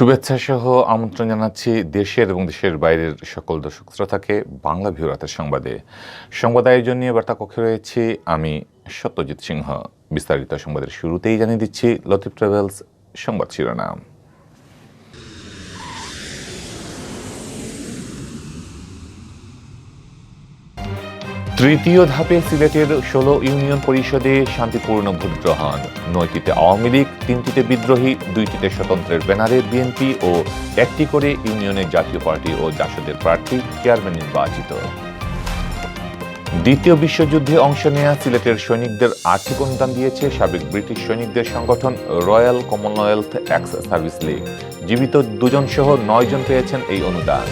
শুভেচ্ছা সহ আমন্ত্রণ জানাচ্ছি দেশের এবং দেশের বাইরের সকল দর্শক শ্রোতাকে বাংলা ভিউ রাতের সংবাদ আয়োজন নিয়ে বার্তা কক্ষে রয়েছি আমি সত্যজিৎ সিংহ। বিস্তারিত সংবাদের শুরুতেই জানিয়ে দিচ্ছি লতিফ ট্রাভেলস সংবাদ শিরোনাম। তৃতীয় ধাপে সিলেটের ১৬ ইউনিয়ন পরিষদে শান্তিপূর্ণ ভোট গ্রহণ। ৯টিতে আওয়ামী লীগ, ৩টিতে বিদ্রোহী, ২টিতে স্বতন্ত্রের ব্যানারে বিএনপি ও ১টি করে ইউনিয়নের জাতীয় পার্টি ও জাসদের প্রার্থী চেয়ারম্যান নির্বাচিত। দ্বিতীয় বিশ্বযুদ্ধে অংশ নেয়া সিলেটের সৈনিকদের আর্থিক অনুদান দিয়েছে সাবেক ব্রিটিশ সৈনিকদের সংগঠন royal Commonwealth x service League. জীবিত ২ জন সহ ৯ জন পেয়েছেন এই অনুদান।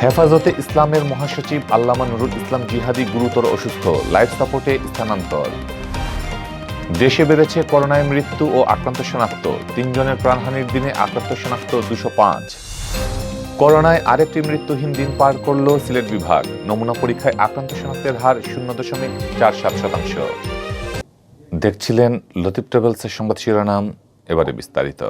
হেফাজতে ইসলামের মহাসচিব আল্লামা নুরুল ইসলাম জিহাদি গুরুতর অসুস্থ, লাইফ সাপোর্টে স্থানান্তর। দেশে বেড়েছে করোনায় মৃত্যু ও আক্রান্ত শনাক্ত। ৩ জনের প্রাণহানির দিনে আক্রান্ত শনাক্ত ২০৫। করোনায় আরেকটি মৃত্যুহীন দিন পার করল সিলেট বিভাগ। নমুনা পরীক্ষায় আক্রান্ত শনাক্তের হার ০.৪৭%। দেখছিলেন লতিফ ট্রাভেলসের সংবাদ শিরোনাম, এবারে বিস্তারিত।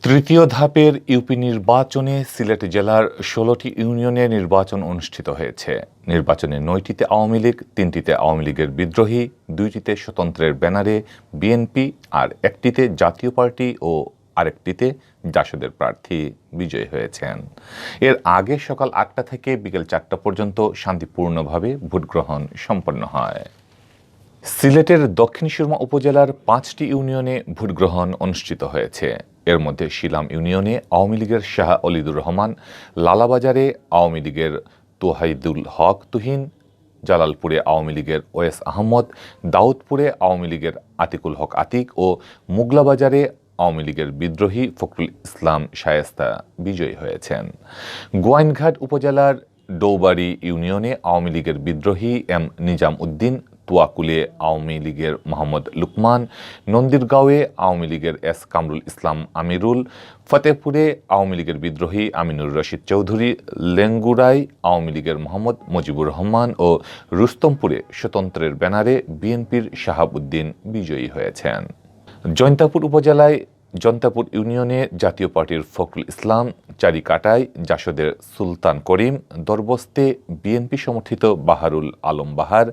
তৃতীয় ধাপের ইউপি নির্বাচনে সিলেট জেলার ১৬টি ইউনিয়নে নির্বাচন অনুষ্ঠিত হয়েছে। নির্বাচনে ৯টিতে আওয়ামী লীগ, ৩টিতে আওয়ামী লীগের বিদ্রোহী, ২টিতে স্বতন্ত্রের ব্যানারে বিএনপি, আর ১টিতে জাতীয় পার্টি ও আরেকটিতে জাসদের প্রার্থী বিজয়ী হয়েছেন। এর আগে সকাল ৮টা থেকে বিকেল ৪টা পর্যন্ত শান্তিপূর্ণভাবে ভোটগ্রহণ সম্পন্ন হয়। সিলেটের দক্ষিণ সুরমা উপজেলার ৫টি ইউনিয়নে ভোটগ্রহণ অনুষ্ঠিত হয়েছে। এর মধ্যে শিলাম ইউনিয়নে আওয়ামী লীগের শাহ অলিদুর রহমান, লালাবাজারে আওয়ামী লীগের তোহাইদুল হক তুহিন, জালালপুরে আওয়ামী লীগের ওয়েস আহমদ, দাউদপুরে আওয়ামী লীগের আতিকুল হক আতিক ও মুগলাবাজারে আওয়ামী লীগের বিদ্রোহী ফখরুল ইসলাম শায়েস্তা বিজয়ী হয়েছেন। গোয়াইনঘাট উপজেলার ডৌবাড়ি ইউনিয়নে আওয়ামী লীগের বিদ্রোহী এম নিজাম উদ্দিন, তুয়াকুলে আওয়ামী লীগের মোহাম্মদ লুকমান, নন্দীরগাঁওয়ে আওয়ামী লীগের এস কামরুল ইসলাম আমিরুল, ফতেহপুরে আওয়ামী লীগের বিদ্রোহী আমিনুর রশিদ চৌধুরী, লেঙ্গুরায় আওয়ামী লীগের মোহাম্মদ মুজিবুর রহমান ও রুস্তমপুরে স্বতন্ত্রের ব্যানারে বিএনপির শাহাব উদ্দিন বিজয়ী হয়েছেন। জৈন্তাপুর উপজেলায় জন্তাপুর ইউনিয়নে জাতীয় পার্টির ফখরুল ইসলাম, চারিকাটায় জাসদের সুলতান করিম, দরবস্তে বিএনপি সমর্থিত বাহারুল আলম বাহার,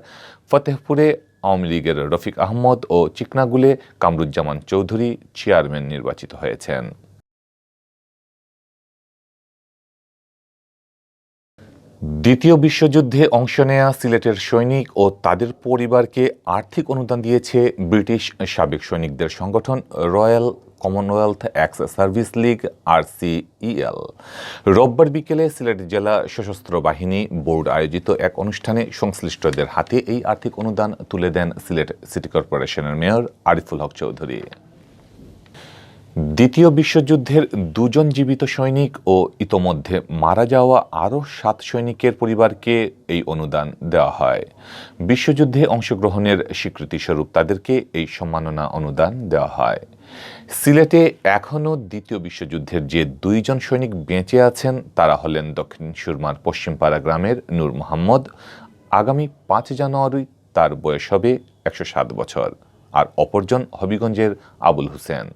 ফতেহপুরে আওয়ামী লীগের রফিক আহমদ ও চিকনাগুলে কামরুজ্জামান চৌধুরী চেয়ারম্যান নির্বাচিত হয়েছেন। দ্বিতীয় বিশ্বযুদ্ধে অংশ নেয়া সিলেটের সৈনিক ও তাদের পরিবারকে আর্থিক অনুদান দিয়েছে ব্রিটিশ সাবেক সৈনিকদের সংগঠন royal Commonwealth x service League RCEL। রোববার বিকেলে সিলেট জেলা সশস্ত্র বাহিনী বোর্ড আয়োজিত এক অনুষ্ঠানে সংশ্লিষ্টদের হাতে এই আর্থিক অনুদান তুলে দেন সিলেট সিটি কর্পোরেশনের মেয়র আরিফুল হক চৌধুরী। দ্বিতীয় বিশ্বযুদ্ধের ২ জন জীবিত সৈনিক ও ইতোমধ্যে মারা যাওয়া আরও ৭ সৈনিকের পরিবারকে এই অনুদান দেওয়া হয়। বিশ্বযুদ্ধে অংশগ্রহণের স্বীকৃতিস্বরূপ তাদেরকে এই সম্মাননা অনুদান দেওয়া হয়। সিলেটে এখনও দ্বিতীয় বিশ্বযুদ্ধের যে ২ জন সৈনিক বেঁচে আছেন তারা হলেন দক্ষিণ সুরমার পশ্চিমপাড়া গ্রামের নূর মোহাম্মদ। আগামী ৫ জানুয়ারি তার বয়স হবে ১০৭ বছর। আর অপরজন হবিগঞ্জের আবুল হোসেন।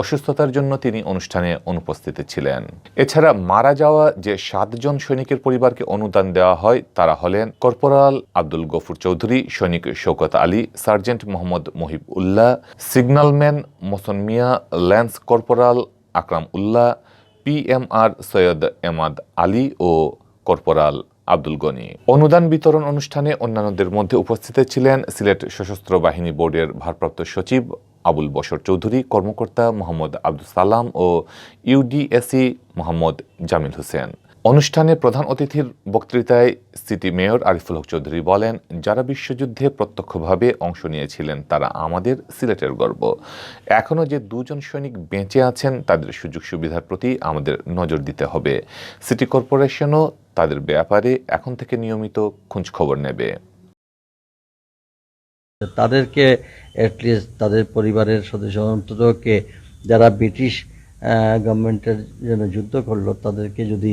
অসুস্থতার জন্য তিনি অনুষ্ঠানে অনুপস্থিত ছিলেন। এছাড়া মারা যাওয়া যে ৭ জন সৈনিকের পরিবারকে অনুদান দেওয়া হয় তারা হলেন কর্পোরাল আব্দুল গফুর চৌধুরী, সৈনিক শৌকত আলী, সার্জেন্ট মোহাম্মদ মহিব উল্লাহ, সিগন্যালম্যান মোসন মিয়া, ল্যান্স কর্পোরাল আকরাম উল্লাহ, PMR সৈয়দ এমাদ আলী ও কর্পোরাল আব্দুল গনি। অনুদান বিতরণ অনুষ্ঠানে অন্যান্যদের মধ্যে উপস্থিত ছিলেন সিলেট সশস্ত্র বাহিনী বোর্ডের ভারপ্রাপ্ত সচিব আবুল বশর চৌধুরী, কর্মকর্তা মোহাম্মদ আব্দুল সালাম ও UDSC মোহাম্মদ জামিল হোসেন। অনুষ্ঠানে প্রধান অতিথির বক্তৃতায় সিটি মেয়র আরিফুল হক চৌধুরী বলেন, যারা বিশ্বযুদ্ধে প্রত্যক্ষভাবে অংশ নিয়েছিলেন তারা আমাদের সিলেটের গর্ব। এখনও যে ২ জন সৈনিক বেঁচে আছেন তাদের সুযোগ সুবিধার প্রতি আমাদের নজর দিতে হবে। সিটি কর্পোরেশনও তাদের ব্যাপারে এখন থেকে নিয়মিত খোঁজ খবর নেবে। তাদেরকে অ্যাটলিস্ট তাদের পরিবারের সদস্য অন্ততকে যারা ব্রিটিশ গভর্নমেন্টের জন্য যুদ্ধ করলো তাদেরকে যদি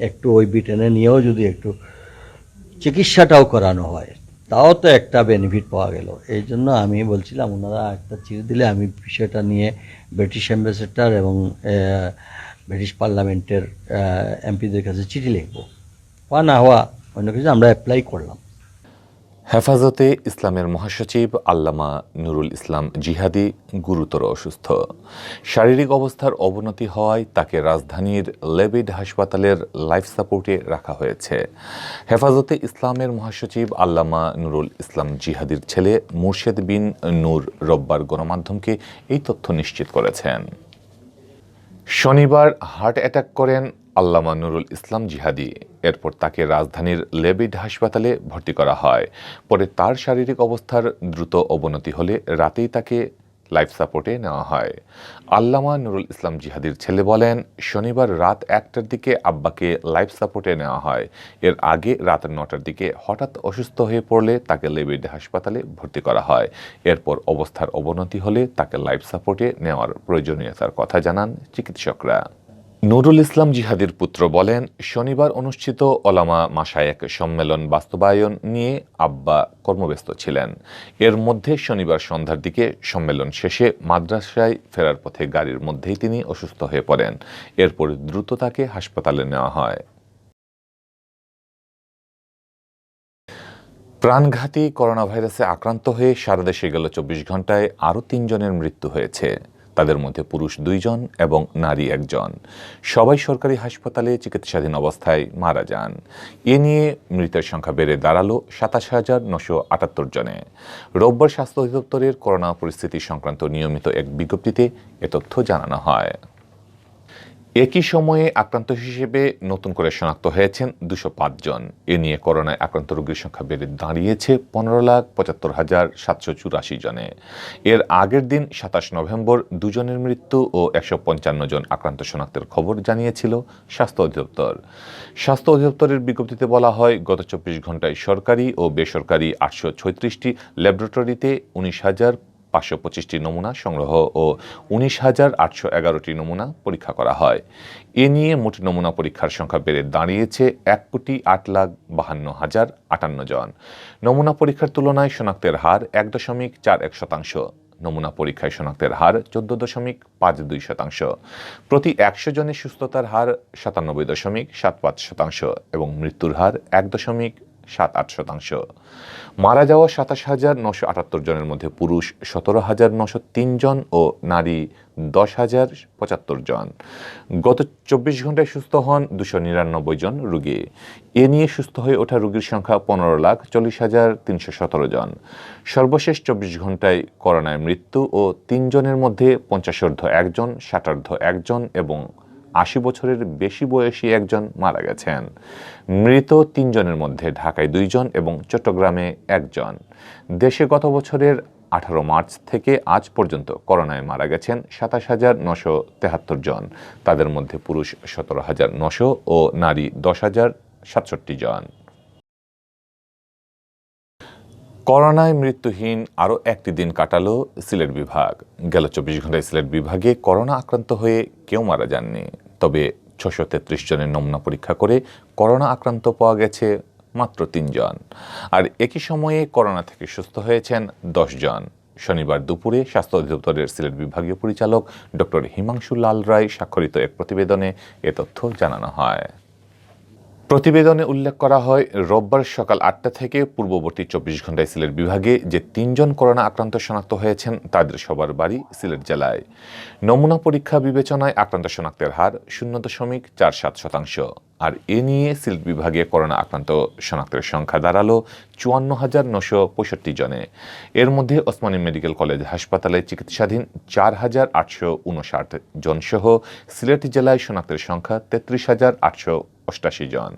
একটু ওই ব্রিটেনে নিয়েও যদি একটু চিকিৎসাটাও করানো হয় তাও তো একটা বেনিফিট পাওয়া গেল। এই জন্য আমি বলছিলাম ওনারা একটা চিঠি দিলে আমি বিষয়টা নিয়ে ব্রিটিশ অ্যাম্বাসেডর এবং ব্রিটিশ পার্লামেন্টের এমপিদের কাছে চিঠি লিখব। হওয়া না হওয়া অন্য কিছু, আমরা অ্যাপ্লাই করলাম। হেফাজতে ইসলামের মহাসচিব আল্লামা নুরুল ইসলাম জিহাদি গুরুতর অসুস্থ। শারীরিক অবস্থার অবনতি হওয়ায় তাকে রাজধানীর লেবিড হাসপাতালের লাইফ সাপোর্টে রাখা হয়েছে। হেফাজতে ইসলামের মহাসচিব আল্লামা নুরুল ইসলাম জিহাদির ছেলে মুর্শেদ বিন নূর রোববার গণমাধ্যমকে এই তথ্য নিশ্চিত করেছেন। শনিবার হার্ট অ্যাটাক করেন আল্লামা নুরুল ইসলাম জিহাদি। এরপর তাকে রাজধানীর লেবিড হাসপাতালে ভর্তি করা হয়। পরে তার শারীরিক অবস্থার দ্রুত অবনতি হলে রাতেই তাকে লাইফ সাপোর্টে নেওয়া হয়। আল্লামা নুরুল ইসলাম জিহাদির ছেলে বলেন, শনিবার রাত 1টার দিকে আব্বাকে লাইফ সাপোর্টে নেওয়া হয়। এর আগে রাত 9টার দিকে হঠাৎ অসুস্থ হয়ে পড়লে তাকে লেবিড হাসপাতালে ভর্তি করা হয়। এরপর অবস্থার অবনতি হলে তাকে লাইফ সাপোর্টে নেওয়ার প্রয়োজনীয়তার কথা জানান চিকিৎসকরা। নুরুল ইসলাম জিহাদির পুত্র বলেন, শনিবার অনুষ্ঠিত ওলামা মাশায়েখ সম্মেলন বাস্তবায়ন নিয়ে আব্বা কর্মব্যস্ত ছিলেন। এর মধ্যে শনিবার সন্ধ্যার দিকে সম্মেলন শেষে মাদ্রাসায় ফেরার পথে গাড়ির মধ্যেই তিনি অসুস্থ হয়ে পড়েন। এরপর দ্রুত তাকে হাসপাতালে নেওয়া হয়। প্রাণঘাতী করোনা ভাইরাসে আক্রান্ত হয়ে সারা দেশে গেল 24 ঘন্টায় আরও 3 জনের মৃত্যু হয়েছে। তাদের মধ্যে পুরুষ 2 জন এবং নারী 1 জন। সবাই সরকারি হাসপাতালে চিকিৎসাধীন অবস্থায় মারা যান। এ নিয়ে মৃতের সংখ্যা বেড়ে দাঁড়ালো 27,978 জনে। রোববার স্বাস্থ্য অধিদপ্তরের করোনা পরিস্থিতি সংক্রান্ত নিয়মিত এক বিজ্ঞপ্তিতে এ তথ্য জানানো হয়। একই সময়ে আক্রান্ত হিসেবে নতুন করে শনাক্ত হয়েছেন 205 জন। এ নিয়ে করোনায় আক্রান্ত রোগীর সংখ্যা বেড়ে দাঁড়িয়েছে 15,75,784 জনে। এর আগের দিন 27 নভেম্বর 2 জনের মৃত্যু ও 155 জন আক্রান্ত শনাক্তের খবর জানিয়েছিল স্বাস্থ্য অধিদপ্তর। স্বাস্থ্য অধিদপ্তরের বিজ্ঞপ্তিতে বলা হয়, গত 24 ঘন্টায় সরকারি ও বেসরকারি 836টি ল্যাবরেটরিতে 19,525টি নমুনা সংগ্রহ ও 19,811টি নমুনা পরীক্ষা করা হয়। এ নিয়ে মোট নমুনা পরীক্ষার সংখ্যা বেড়ে দাঁড়িয়েছে 1,08,52,058 জন। নমুনা পরীক্ষার তুলনায় শনাক্তের হার 1.41%। নমুনা পরীক্ষায় শনাক্তের হার 14.52%। প্রতি 100 জনের সুস্থতার হার 97.75% এবং মৃত্যুর হার 1.78%। মারা যাওয়া 27,978 জনের মধ্যে পুরুষ 17,903 জন ও নারী 10,075 জন। গত 24 ঘন্টায় সুস্থ হন 299 জন রোগী। এ নিয়ে সুস্থ হয়ে ওঠা রোগীর সংখ্যা 15,40,317 জন। সর্বশেষ 24 ঘন্টায় করোনায় মৃত্যু ও 3 জনের মধ্যে 50 একজন, 60 একজন এবং 80 বছরের বেশি বয়সী 1 জন মারা গেছেন। মৃত 3 জনের মধ্যে ঢাকায় 2 জন এবং চট্টগ্রামে 1 জন। দেশে গত বছরের 18 মার্চ থেকে আজ পর্যন্ত করোনায় মারা গেছেন 27,973 জন। তাদের মধ্যে পুরুষ 17,900 ও নারী 10,067 জন। করোনায় মৃত্যুহীন আরও একটি দিন কাটালো সিলেট বিভাগ। গেল 24 ঘন্টায় সিলেট বিভাগে করোনা আক্রান্ত হয়ে কেউ মারা যাননি। তবে 633 জনের নমুনা পরীক্ষা করে করোনা আক্রান্ত পাওয়া গেছে মাত্র 3 জন। আর একই সময়ে করোনা থেকে সুস্থ হয়েছেন 10 জন। শনিবার দুপুরে স্বাস্থ্য অধিদপ্তরের সিলেট বিভাগীয় পরিচালক ডক্টর হিমাংশু লাল রায় স্বাক্ষরিত এক প্রতিবেদনে এ তথ্য জানানো হয়। প্রতিবেদনে উল্লেখ করা হয়, রোববার সকাল 8টা থেকে পূর্ববর্তী 24 ঘন্টায় সিলেট বিভাগে যে 3 জন করোনা আক্রান্ত শনাক্ত হয়েছেন তাদের সবার বাড়ি সিলেট জেলায়। নমুনা পরীক্ষা বিবেচনায় আক্রান্ত শনাক্তের হার 0.47%। আর এ নিয়ে সিলেট বিভাগে করোনা আক্রান্ত শনাক্তের সংখ্যা দাঁড়ালো 54,965 জনে। এর মধ্যে ওসমানী মেডিকেল কলেজ হাসপাতালে চিকিৎসাধীন 4,859 জন সহ সিলেট জেলায় শনাক্তের সংখ্যা 33,888 জন।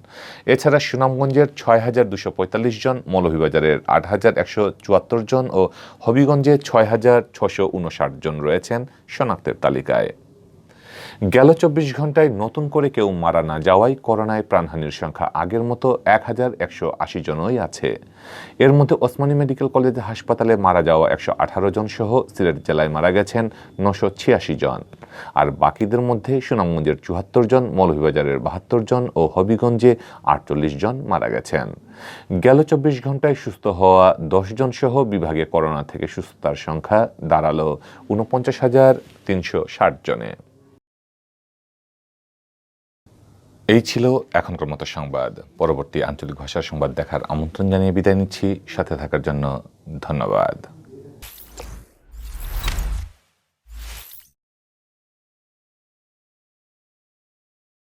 এছাড়া সুনামগঞ্জের 6,245 জন, মৌলভীবাজারের 8,174 জন ও হবিগঞ্জে 6,659 জন রয়েছেন শনাক্তের তালিকায়। গেল ২৪ ঘন্টায় নতুন করে কেউ মারা না যাওয়ায় করোনায় প্রাণহানির সংখ্যা আগের মতো ১,১৮০ জনই আছে। এর মধ্যে ওসমানী মেডিকেল কলেজ হাসপাতালে মারা যাওয়া ১১৮ জন সহ সিলেট জেলায় মারা গেছেন ৯৮৬ জন। আর বাকিদের মধ্যে সুনামগঞ্জের ৭৪ জন, মৌলভীবাজারের ৭২ জন ও হবিগঞ্জে ৪৮ জন মারা গেছেন। গেল ২৪ ঘন্টায় সুস্থ হওয়া ১০ জন সহ বিভাগে করোনা থেকে সুস্থতার সংখ্যা দাঁড়ালো ৪৯,৩৬০ জনে। এই ছিল এখনকার মতো সংবাদ। পরবর্তী আঞ্চলিক ভাষার সংবাদ দেখার আমন্ত্রণ জানিয়ে বিদায় নিচ্ছি। সাথে থাকার জন্য ধন্যবাদ।